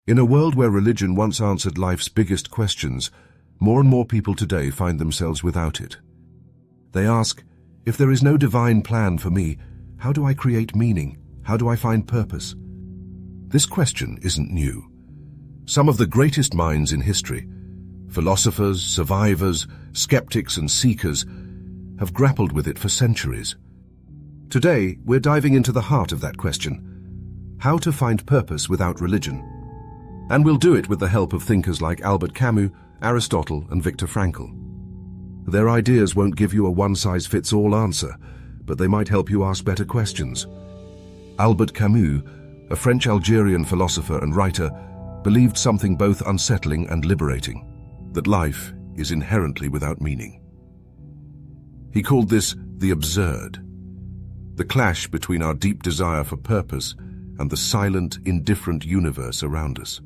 In a world where religion once answered life's biggest questions, more and more people today find themselves without it. They ask, if there is no divine plan for me, how do I create meaning? How do I find purpose? This question isn't new. Some of the greatest minds in history, philosophers, survivors, skeptics and seekers, have grappled with it for centuries. Today, we're diving into the heart of that question: how to find purpose without religion. And we'll do it with the help of thinkers like Albert Camus, Aristotle and Viktor Frankl. Their ideas won't give you a one-size-fits-all answer, but they might help you ask better questions. Albert Camus, a French-Algerian philosopher and writer, believed something both unsettling and liberating: that life is inherently without meaning. He called this the absurd, the clash between our deep desire for purpose and the silent, indifferent universe around us.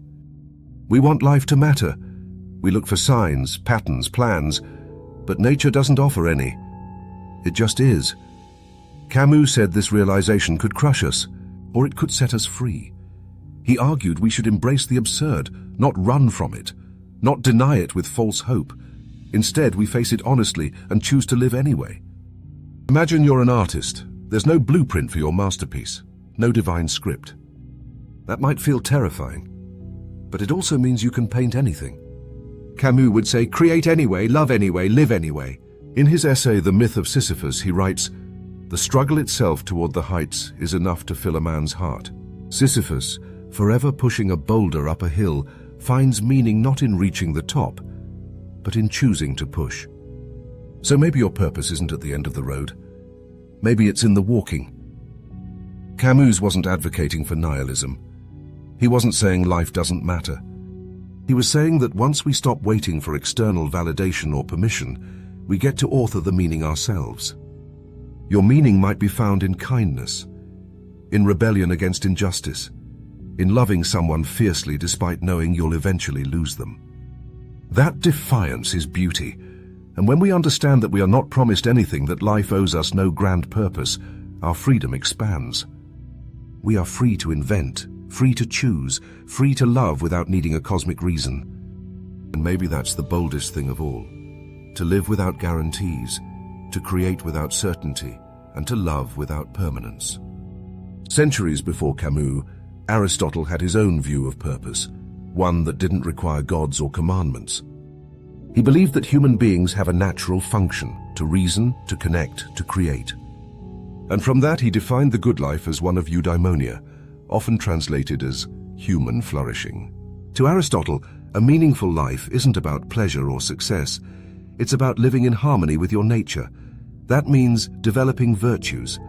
We want life to matter. We look for signs, patterns, plans, but nature doesn't offer any. It just is. Camus said this realization could crush us, or it could set us free. He argued we should embrace the absurd, not run from it, not deny it with false hope. Instead, we face it honestly and choose to live anyway. Imagine you're an artist. There's no blueprint for your masterpiece, no divine script. That might feel terrifying, but it also means you can paint anything. Camus would say, create anyway, love anyway, live anyway. In his essay, The Myth of Sisyphus, he writes, the struggle itself toward the heights is enough to fill a man's heart. Sisyphus, forever pushing a boulder up a hill, finds meaning not in reaching the top, but in choosing to push. So maybe your purpose isn't at the end of the road. Maybe it's in the walking. Camus wasn't advocating for nihilism. He wasn't saying life doesn't matter. He was saying that once we stop waiting for external validation or permission, we get to author the meaning ourselves. Your meaning might be found in kindness, in rebellion against injustice, in loving someone fiercely despite knowing you'll eventually lose them. That defiance is beauty, and when we understand that we are not promised anything, that life owes us no grand purpose, our freedom expands. We are free to invent, free to choose, free to love without needing a cosmic reason. And maybe that's the boldest thing of all: to live without guarantees, to create without certainty, and to love without permanence. Centuries before Camus, Aristotle had his own view of purpose, one that didn't require gods or commandments. He believed that human beings have a natural function: to reason, to connect, to create. And from that he defined the good life as one of eudaimonia, often translated as human flourishing. To Aristotle, a meaningful life isn't about pleasure or success. It's about living in harmony with your nature. That means developing virtues,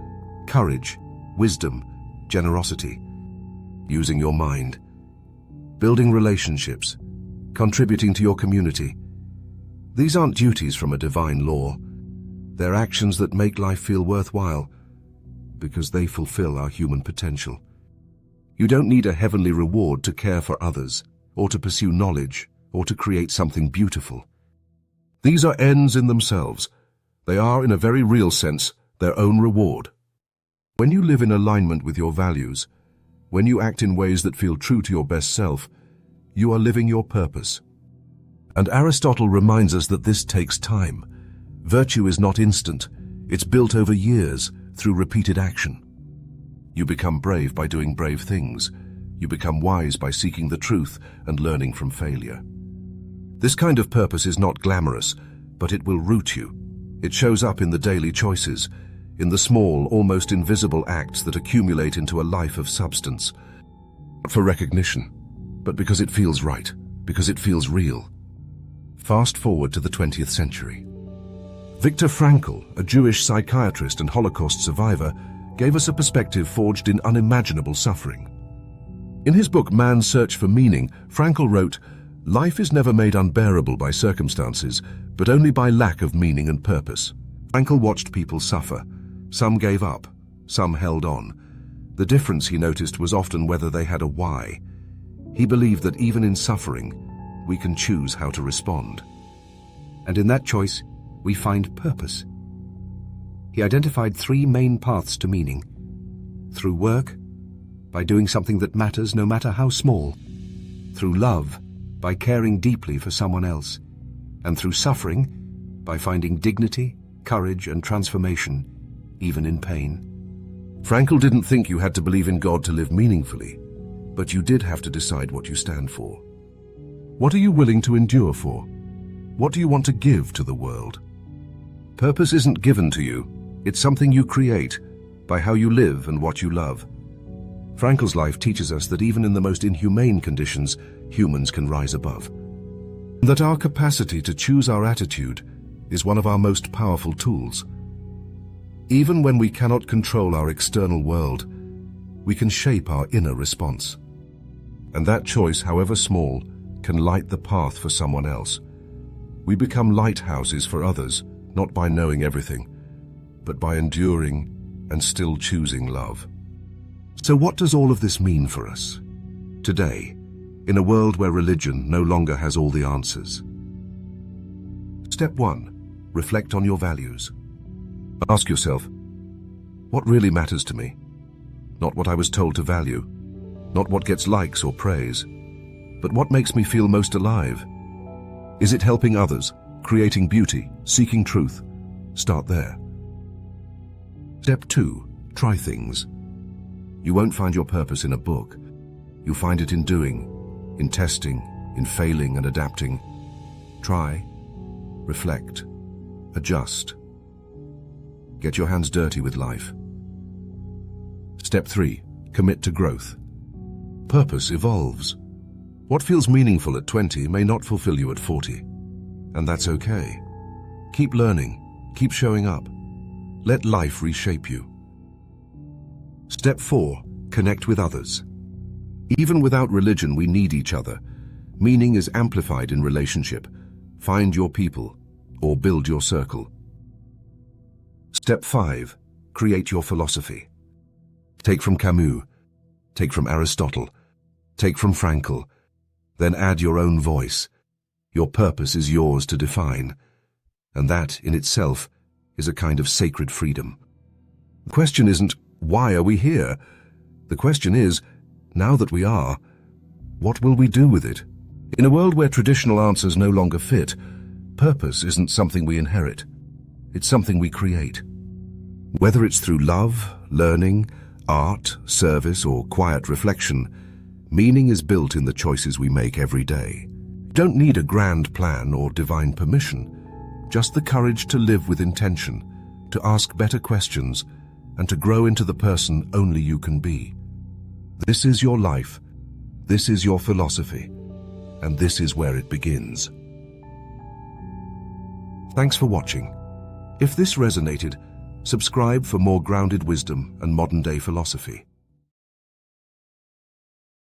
courage, wisdom, generosity, using your mind, building relationships, contributing to your community. These aren't duties from a divine law. They're actions that make life feel worthwhile because they fulfill our human potential. You don't need a heavenly reward to care for others, or to pursue knowledge, or to create something beautiful. These are ends in themselves. They are, in a very real sense, their own reward. When you live in alignment with your values, when you act in ways that feel true to your best self, you are living your purpose. And Aristotle reminds us that this takes time. Virtue is not instant. It's built over years through repeated action. You become brave by doing brave things. You become wise by seeking the truth and learning from failure. This kind of purpose is not glamorous, but it will root you. It shows up in the daily choices, in the small, almost invisible acts that accumulate into a life of substance. Not for recognition, but because it feels right, because it feels real. Fast forward to the 20th century. Viktor Frankl, a Jewish psychiatrist and Holocaust survivor, gave us a perspective forged in unimaginable suffering. In his book Man's Search for Meaning, Frankl wrote, "Life is never made unbearable by circumstances, but only by lack of meaning and purpose." Frankl watched people suffer. Some gave up, some held on. The difference, he noticed, was often whether they had a why. He believed that even in suffering, we can choose how to respond. And in that choice, we find purpose. He identified 3 main paths to meaning: through work, by doing something that matters no matter how small; through love, by caring deeply for someone else, and through suffering, by finding dignity, courage, and transformation, even in pain. Frankl didn't think you had to believe in God to live meaningfully, but you did have to decide what you stand for. What are you willing to endure for? What do you want to give to the world? Purpose isn't given to you, it's something you create by how you live and what you love. Frankl's life teaches us that even in the most inhumane conditions, humans can rise above. And that our capacity to choose our attitude is one of our most powerful tools. Even when we cannot control our external world, we can shape our inner response. And that choice, however small, can light the path for someone else. We become lighthouses for others, not by knowing everything, but by enduring and still choosing love. So what does all of this mean for us? Today, in a world where religion no longer has all the answers. Step 1. Reflect on your values. Ask yourself, what really matters to me? Not what I was told to value, not what gets likes or praise, but what makes me feel most alive. Is it helping others, creating beauty, seeking truth? Start there. Step 2. Try things. You won't find your purpose in a book. You find it in doing, in testing, in failing and adapting. Try, reflect, adjust. Get your hands dirty with life. Step 3. Commit to growth. Purpose evolves. What feels meaningful at 20 may not fulfill you at 40. And that's okay. Keep learning, keep showing up. Let life reshape you. Step 4. Connect with others. Even without religion, we need each other. Meaning is amplified in relationship. Find your people, or build your circle. Step 5. Create your philosophy. Take from Camus, take from Aristotle, take from Frankl, then add your own voice. Your purpose is yours to define, and that, in itself, is a kind of sacred freedom. The question isn't, why are we here? The question is, now that we are, what will we do with it? In a world where traditional answers no longer fit, purpose isn't something we inherit. It's something we create. Whether it's through love, learning, art, service, or quiet reflection, meaning is built in the choices we make every day. You don't need a grand plan or divine permission, just the courage to live with intention, to ask better questions, and to grow into the person only you can be. This is your life, this is your philosophy, and this is where it begins. Thanks for watching. If this resonated, subscribe for more grounded wisdom and modern-day philosophy.